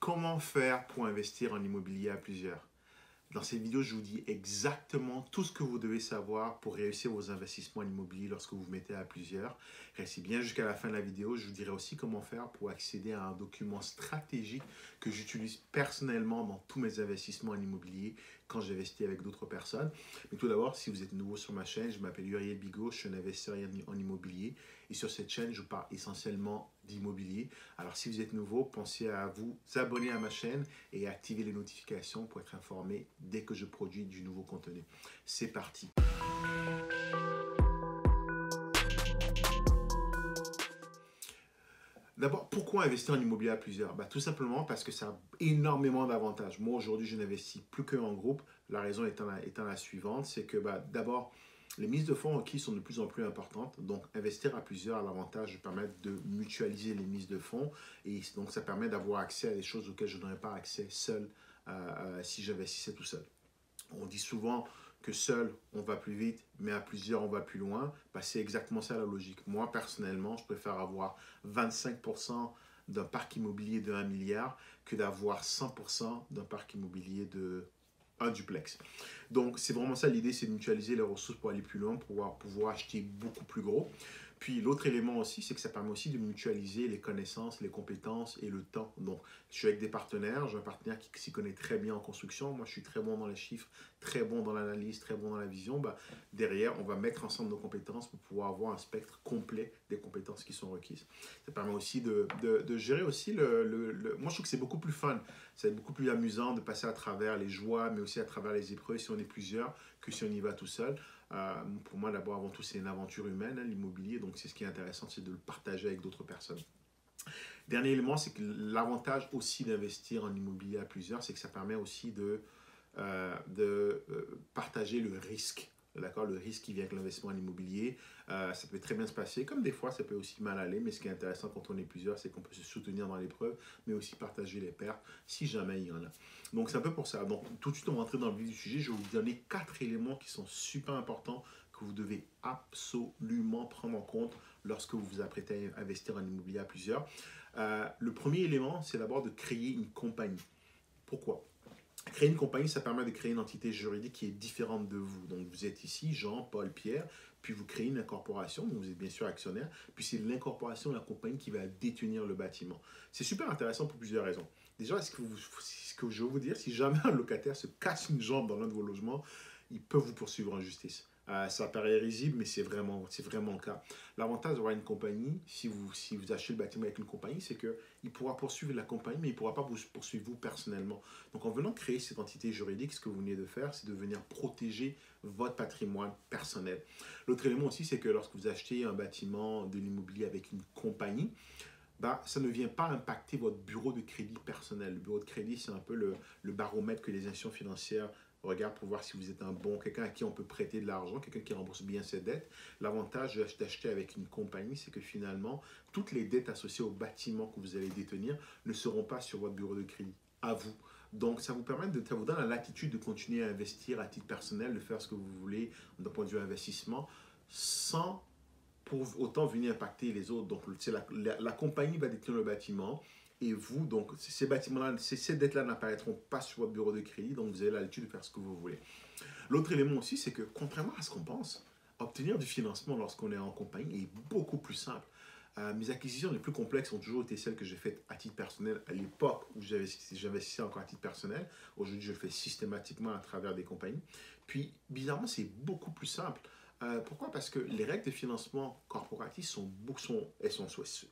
Comment faire pour investir en immobilier à plusieurs? Dans cette vidéo, je vous dis exactement tout ce que vous devez savoir pour réussir vos investissements en immobilier lorsque vous vous mettez à plusieurs. Restez bien jusqu'à la fin de la vidéo. Je vous dirai aussi comment faire pour accéder à un document stratégique que j'utilise personnellement dans tous mes investissements en immobilier quand j'investis avec d'autres personnes. Mais tout d'abord, si vous êtes nouveau sur ma chaîne, je m'appelle Uriel Bigot, je suis un investisseur en immobilier. Et sur cette chaîne, je parle essentiellement d'immobilier. Alors si vous êtes nouveau, pensez à vous abonner à ma chaîne et activer les notifications pour être informé dès que je produis du nouveau contenu. C'est parti. D'abord, pourquoi investir en immobilier à plusieurs? Tout simplement parce que ça a énormément d'avantages. Moi, aujourd'hui, je n'investis plus qu'en groupe. La raison étant la suivante, c'est que d'abord, les mises de fonds requises sont de plus en plus importantes. Donc, investir à plusieurs a l'avantage de permettre de mutualiser les mises de fonds. Et donc, ça permet d'avoir accès à des choses auxquelles je n'aurais pas accès seul si j'investissais tout seul. On dit souvent que seul, on va plus vite, mais à plusieurs, on va plus loin. C'est exactement ça la logique. Moi, personnellement, je préfère avoir 25% d'un parc immobilier de 1 milliard que d'avoir 100% d'un parc immobilier de un duplex. Donc, c'est vraiment ça l'idée, c'est de mutualiser les ressources pour aller plus loin, pour pouvoir acheter beaucoup plus gros. Puis l'autre élément aussi, c'est que ça permet aussi de mutualiser les connaissances, les compétences et le temps. Donc, je suis avec des partenaires, j'ai un partenaire qui s'y connaît très bien en construction. Moi, je suis très bon dans les chiffres, très bon dans l'analyse, très bon dans la vision. Derrière, on va mettre ensemble nos compétences pour pouvoir avoir un spectre complet des compétences qui sont requises. Ça permet aussi de gérer aussi Moi, je trouve que c'est beaucoup plus fun, c'est beaucoup plus amusant de passer à travers les joies, mais aussi à travers les épreuves si on est plusieurs que si on y va tout seul. Pour moi, d'abord, avant tout, c'est une aventure humaine, l'immobilier. Donc, c'est ce qui est intéressant, c'est de le partager avec d'autres personnes. Dernier élément, c'est que l'avantage aussi d'investir en immobilier à plusieurs, c'est que ça permet aussi de partager le risque. D'accord, le risque qui vient avec l'investissement en immobilier, ça peut très bien se passer, comme des fois ça peut aussi mal aller, mais ce qui est intéressant quand on est plusieurs, c'est qu'on peut se soutenir dans l'épreuve, mais aussi partager les pertes si jamais il y en a. Donc c'est un peu pour ça. Donc tout de suite on va rentrer dans le vif du sujet, je vais vous donner 4 éléments qui sont super importants que vous devez absolument prendre en compte lorsque vous vous apprêtez à investir en immobilier à plusieurs. Le premier élément, c'est d'abord de créer une compagnie. Pourquoi? Créer une compagnie, ça permet de créer une entité juridique qui est différente de vous. Donc, vous êtes ici, Jean, Paul, Pierre, puis vous créez une incorporation, donc vous êtes bien sûr actionnaire, puis c'est l'incorporation de la compagnie qui va détenir le bâtiment. C'est super intéressant pour plusieurs raisons. Déjà, ce que je veux vous dire, si jamais un locataire se casse une jambe dans l'un de vos logements, il peut vous poursuivre en justice. Ça paraît risible, mais c'est vraiment le cas. L'avantage d'avoir une compagnie, si vous achetez le bâtiment avec une compagnie, c'est qu'il pourra poursuivre la compagnie, mais il ne pourra pas vous poursuivre vous personnellement. Donc en venant créer cette entité juridique, ce que vous venez de faire, c'est de venir protéger votre patrimoine personnel. L'autre élément aussi, c'est que lorsque vous achetez un bâtiment de l'immobilier avec une compagnie, ça ne vient pas impacter votre bureau de crédit personnel. Le bureau de crédit, c'est un peu le baromètre que les institutions financières regardent pour voir si vous êtes quelqu'un à qui on peut prêter de l'argent, quelqu'un qui rembourse bien ses dettes. L'avantage d'acheter avec une compagnie, c'est que finalement, toutes les dettes associées au bâtiment que vous allez détenir ne seront pas sur votre bureau de crédit, à vous. Donc, ça vous donne la latitude de continuer à investir à titre personnel, de faire ce que vous voulez d'un point de vue investissement, sans pour autant venir impacter les autres. Donc, la compagnie va détenir le bâtiment et vous, donc, ces bâtiments-là, ces dettes-là n'apparaîtront pas sur votre bureau de crédit, donc vous avez l'habitude de faire ce que vous voulez. L'autre élément aussi, c'est que, contrairement à ce qu'on pense, obtenir du financement lorsqu'on est en compagnie est beaucoup plus simple. Mes acquisitions les plus complexes ont toujours été celles que j'ai faites à titre personnel à l'époque où j'investissais encore à titre personnel. Aujourd'hui, je le fais systématiquement à travers des compagnies. Puis, bizarrement, c'est beaucoup plus simple. Pourquoi? Parce que les règles de financement corporatif sont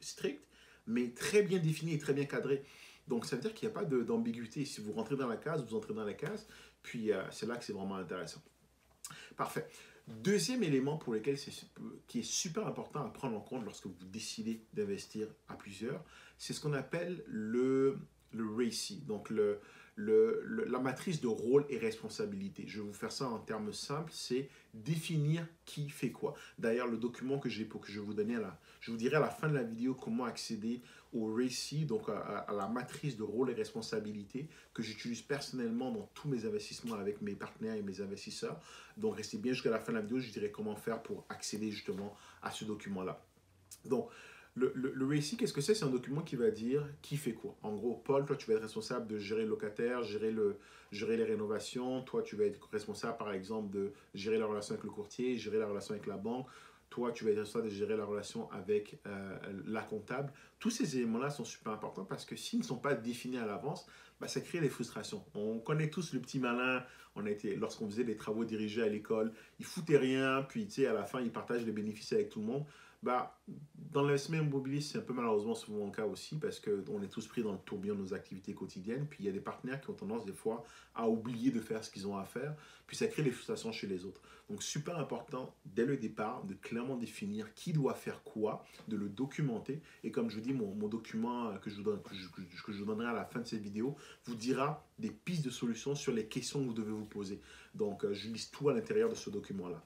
strictes, mais très bien définies et très bien cadrées. Donc, ça veut dire qu'il n'y a pas d'ambiguïté. Si vous rentrez dans la case, vous entrez dans la case. Puis, c'est là que c'est vraiment intéressant. Parfait. Deuxième élément qui est super important à prendre en compte lorsque vous décidez d'investir à plusieurs, c'est ce qu'on appelle le RACI, donc la matrice de rôle et responsabilité. Je vais vous faire ça en termes simples, c'est définir qui fait quoi. D'ailleurs, le document que j'ai pour que je vous donne je vous dirai à la fin de la vidéo comment accéder au RACI, donc à la matrice de rôle et responsabilité que j'utilise personnellement dans tous mes investissements avec mes partenaires et mes investisseurs. Donc, restez bien jusqu'à la fin de la vidéo, je dirai comment faire pour accéder justement à ce document-là. Donc, Le récit, qu'est-ce que c'est? C'est un document qui va dire qui fait quoi. En gros, Paul, toi, tu vas être responsable de gérer le locataire, gérer les rénovations. Toi, tu vas être responsable, par exemple, de gérer la relation avec le courtier, gérer la relation avec la banque. Toi, tu vas être responsable de gérer la relation avec la comptable. Tous ces éléments-là sont super importants parce que s'ils ne sont pas définis à l'avance, bah, ça crée des frustrations. On connaît tous le petit malin. Lorsqu'on faisait des travaux dirigés à l'école, il foutait rien, puis à la fin, il partage les bénéfices avec tout le monde. Bah, dans l'investissement immobilier, c'est un peu malheureusement souvent le cas aussi parce qu'on est tous pris dans le tourbillon de nos activités quotidiennes. Puis il y a des partenaires qui ont tendance des fois à oublier de faire ce qu'ils ont à faire. Puis ça crée des frustrations chez les autres. Donc super important dès le départ de clairement définir qui doit faire quoi, de le documenter. Et comme je vous dis, mon document que je vous donnerai à la fin de cette vidéo vous dira des pistes de solutions sur les questions que vous devez vous poser. Donc je liste tout à l'intérieur de ce document-là.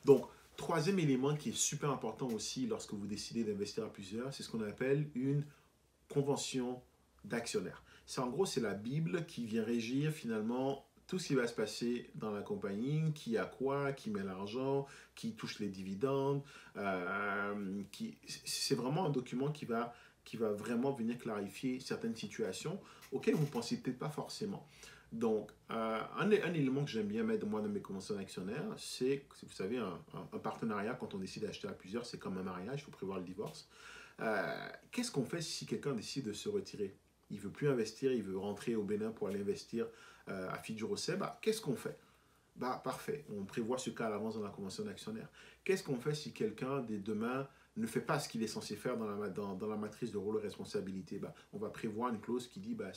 Donc, troisième élément qui est super important aussi lorsque vous décidez d'investir à plusieurs, c'est ce qu'on appelle une convention d'actionnaire. C'est en gros, c'est la Bible qui vient régir finalement tout ce qui va se passer dans la compagnie, qui a quoi, qui met l'argent, qui touche les dividendes. C'est vraiment un document qui va vraiment venir clarifier certaines situations auxquelles vous ne pensiez peut-être pas forcément. Donc, un élément que j'aime bien mettre moi dans mes conventions d'actionnaires, c'est, vous savez, un partenariat, quand on décide d'acheter à plusieurs, c'est comme un mariage, il faut prévoir le divorce. Qu'est-ce qu'on fait si quelqu'un décide de se retirer? Il ne veut plus investir, il veut rentrer au Bénin pour aller investir à Fidjurosé. Bah, qu'est-ce qu'on fait? Bah, parfait, on prévoit ce cas à l'avance dans la convention d'actionnaire. Qu'est-ce qu'on fait si quelqu'un, dès demain, ne fait pas ce qu'il est censé faire dans la matrice de rôle et responsabilité? Bah, on va prévoir une clause qui dit bah,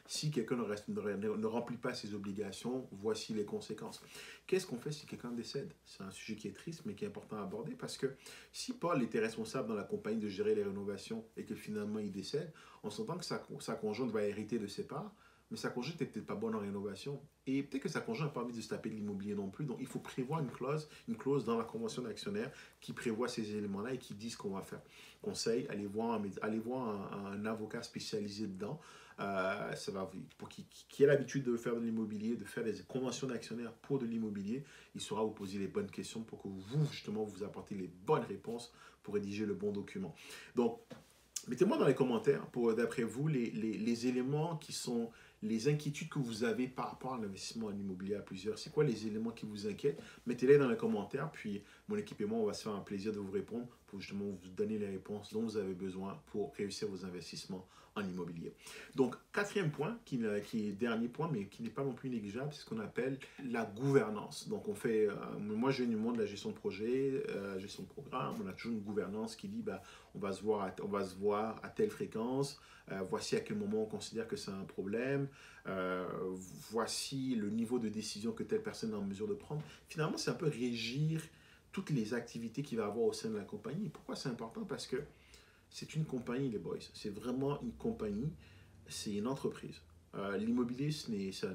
si quelqu'un ne remplit pas ses obligations, voici les conséquences. Qu'est-ce qu'on fait si quelqu'un décède? C'est un sujet qui est triste, mais qui est important à aborder parce que si Paul était responsable dans la compagnie de gérer les rénovations et que finalement il décède, on s'entend que sa conjointe va hériter de ses parts, mais sa conjointe n'est peut-être pas bonne en rénovation. Et peut-être que sa conjointe n'a pas envie de se taper de l'immobilier non plus. Donc, il faut prévoir une clause dans la convention d'actionnaire qui prévoit ces éléments-là et qui dit ce qu'on va faire. Conseil, allez voir un avocat spécialisé dedans. Pour qui a l'habitude de faire de l'immobilier, de faire des conventions d'actionnaires pour de l'immobilier, il saura vous poser les bonnes questions pour que vous, justement, vous apportez les bonnes réponses pour rédiger le bon document. Donc, mettez-moi dans les commentaires, d'après vous, les éléments qui sont les inquiétudes que vous avez par rapport à l'investissement en immobilier à plusieurs. C'est quoi les éléments qui vous inquiètent? Mettez-les dans les commentaires, puis mon équipe et moi, on va se faire un plaisir de vous répondre pour justement vous donner les réponses dont vous avez besoin pour réussir vos investissements en immobilier. Donc, quatrième point, qui est dernier point, mais qui n'est pas non plus négligeable, c'est ce qu'on appelle la gouvernance. Donc, moi, je viens du monde de la gestion de projet, gestion de programme. On a toujours une gouvernance qui dit, bah, on va se voir à telle fréquence. Voici à quel moment on considère que c'est un problème. Voici le niveau de décision que telle personne est en mesure de prendre. Finalement, c'est un peu régir toutes les activités qu'il va avoir au sein de la compagnie. Pourquoi c'est important? Parce que c'est une compagnie, les boys. C'est vraiment une compagnie. C'est une entreprise. L'immobilier,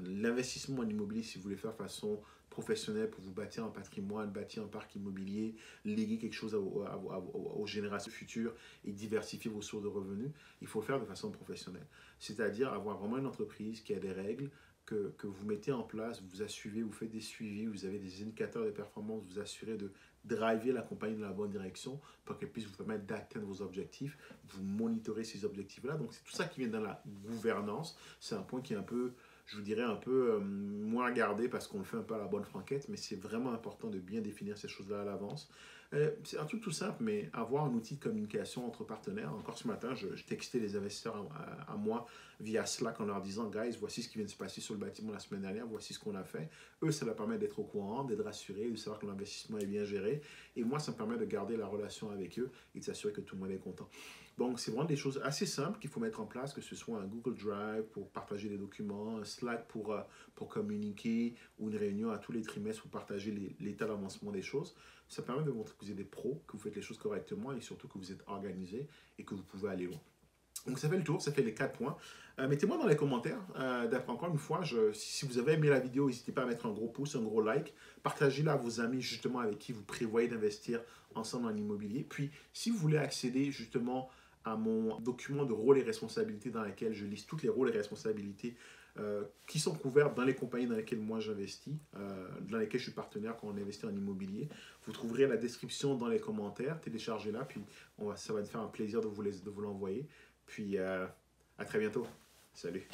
l'investissement en immobilier, si vous voulez faire de façon professionnelle pour vous bâtir un patrimoine, bâtir un parc immobilier, léguer quelque chose aux générations futures et diversifier vos sources de revenus, il faut le faire de façon professionnelle. C'est-à-dire avoir vraiment une entreprise qui a des règles que vous mettez en place, vous assurez, vous faites des suivis, vous avez des indicateurs de performance, vous assurez de driver la compagnie dans la bonne direction pour qu'elle puisse vous permettre d'atteindre vos objectifs, vous monitorez ces objectifs-là. Donc, c'est tout ça qui vient dans la gouvernance. C'est un point qui est un peu, je vous dirais, un peu moins regardé parce qu'on le fait un peu à la bonne franquette, mais c'est vraiment important de bien définir ces choses-là à l'avance. C'est un truc tout simple, mais avoir un outil de communication entre partenaires. Encore ce matin, je textais les investisseurs à moi via Slack en leur disant, guys, voici ce qui vient de se passer sur le bâtiment la semaine dernière, voici ce qu'on a fait. Eux, ça leur permet d'être au courant, d'être rassurés, de savoir que l'investissement est bien géré. Et moi, ça me permet de garder la relation avec eux et de s'assurer que tout le monde est content. Donc, c'est vraiment des choses assez simples qu'il faut mettre en place, que ce soit un Google Drive pour partager des documents, un Slack pour communiquer, ou une réunion à tous les trimestres pour partager l'état d'avancement des choses. Ça permet de montrer que vous êtes des pros, que vous faites les choses correctement et surtout que vous êtes organisé et que vous pouvez aller loin. Donc, ça fait le tour, ça fait les 4 points. Mettez-moi dans les commentaires. Encore une fois, si vous avez aimé la vidéo, n'hésitez pas à mettre un gros pouce, un gros like. Partagez-la à vos amis justement avec qui vous prévoyez d'investir ensemble en immobilier. Puis, si vous voulez accéder justement à mon document de rôles et responsabilités dans lequel je liste toutes les rôles et responsabilités qui sont couvertes dans les compagnies dans lesquelles moi j'investis, dans lesquelles je suis partenaire quand on investit en immobilier. Vous trouverez la description dans les commentaires, téléchargez-la, puis ça va me faire un plaisir de vous l'envoyer. Puis à très bientôt. Salut.